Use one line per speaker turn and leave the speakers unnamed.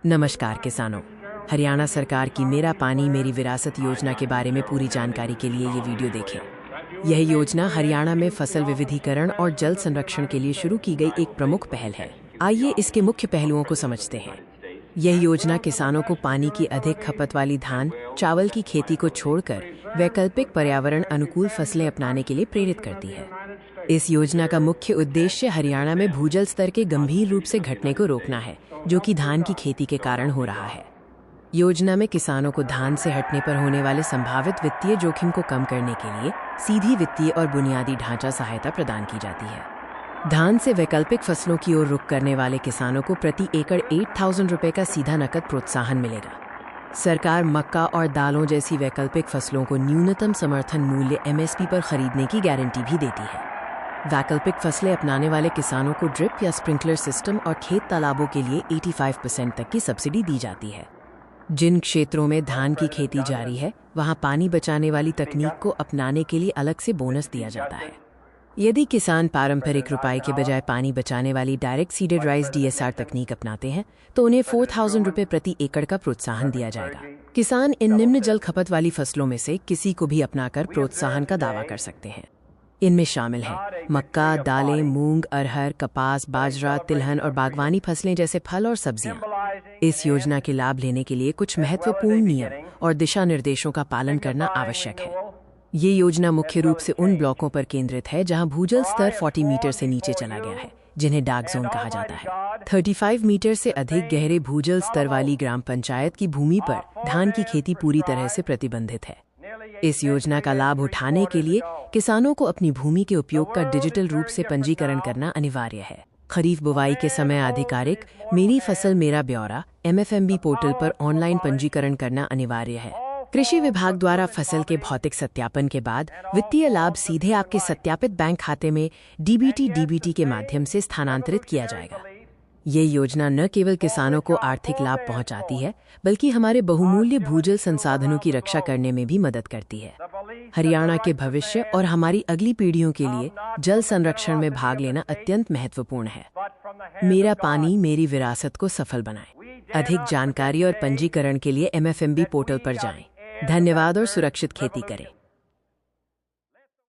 नमस्कार किसानों। हरियाणा सरकार की मेरा पानी मेरी विरासत योजना के बारे में पूरी जानकारी के लिए ये वीडियो देखें। यह योजना हरियाणा में फसल विविधीकरण और जल संरक्षण के लिए शुरू की गई एक प्रमुख पहल है। आइए इसके मुख्य पहलुओं को समझते हैं। यह योजना किसानों को पानी की अधिक खपत वाली धान, चावल की खेती को छोड़कर वैकल्पिक पर्यावरण अनुकूल फसलें अपनाने के लिए प्रेरित करती है। इस योजना का मुख्य उद्देश्य हरियाणा में भूजल स्तर के गंभीर रूप से घटने को रोकना है, जो कि धान की खेती के कारण हो रहा है। योजना में किसानों को धान से हटने पर होने वाले संभावित वित्तीय जोखिम को कम करने के लिए सीधी वित्तीय और बुनियादी ढांचा सहायता प्रदान की जाती है। धान से वैकल्पिक फसलों की ओर रुख करने वाले किसानों को प्रति एकड़ 8,000 रुपये का सीधा नकद प्रोत्साहन मिलेगा। सरकार मक्का और दालों जैसी वैकल्पिक फसलों को न्यूनतम समर्थन मूल्य MSP पर खरीदने की गारंटी भी देती है। वैकल्पिक फसलें अपनाने वाले किसानों को ड्रिप या स्प्रिंकलर सिस्टम और खेत तालाबों के लिए 85% तक की सब्सिडी दी जाती है। जिन क्षेत्रों में धान की खेती जारी है, वहां पानी बचाने वाली तकनीक को अपनाने के लिए अलग से बोनस दिया जाता है। यदि किसान पारंपरिक रुपाई के बजाय पानी बचाने वाली डायरेक्ट सीडेड राइस DSR तकनीक अपनाते हैं, तो उन्हें 4,000 रुपये प्रति एकड़ का प्रोत्साहन दिया जाएगा। किसान इन निम्न जल खपत वाली फसलों में से किसी को भी अपनाकर प्रोत्साहन का दावा कर सकते हैं। इनमें शामिल हैं मक्का, दालें, मूंग, अरहर, कपास, बाजरा, तिलहन और बागवानी फसलें जैसे फल और सब्जियां। इस योजना के लाभ लेने के लिए कुछ महत्वपूर्ण नियम और दिशा निर्देशों का पालन करना आवश्यक है। ये योजना मुख्य रूप से उन ब्लॉकों पर केंद्रित है जहां भूजल स्तर 40 मीटर से नीचे चला गया है, जिन्हें डार्क जोन कहा जाता है। 35 मीटर से अधिक गहरे भूजल स्तर वाली ग्राम पंचायत की भूमि पर धान की खेती पूरी तरह से प्रतिबंधित है। इस योजना का लाभ उठाने के लिए किसानों को अपनी भूमि के उपयोग का डिजिटल रूप से पंजीकरण करना अनिवार्य है। खरीफ बुवाई के समय आधिकारिक मेरी फसल मेरा ब्यौरा MFMB पोर्टल पर ऑनलाइन पंजीकरण करना अनिवार्य है। कृषि विभाग द्वारा फसल के भौतिक सत्यापन के बाद वित्तीय लाभ सीधे आपके सत्यापित बैंक खाते में DBT के माध्यम से स्थानांतरित किया जाएगा। ये योजना न केवल किसानों को आर्थिक लाभ पहुंचाती है, बल्कि हमारे बहुमूल्य भूजल संसाधनों की रक्षा करने में भी मदद करती है। हरियाणा के भविष्य और हमारी अगली पीढ़ियों के लिए जल संरक्षण में भाग लेना अत्यंत महत्वपूर्ण है। मेरा पानी मेरी विरासत को सफल बनाएं। अधिक जानकारी और पंजीकरण के लिए MFMB पोर्टल पर जाएं। धन्यवाद और सुरक्षित खेती करें।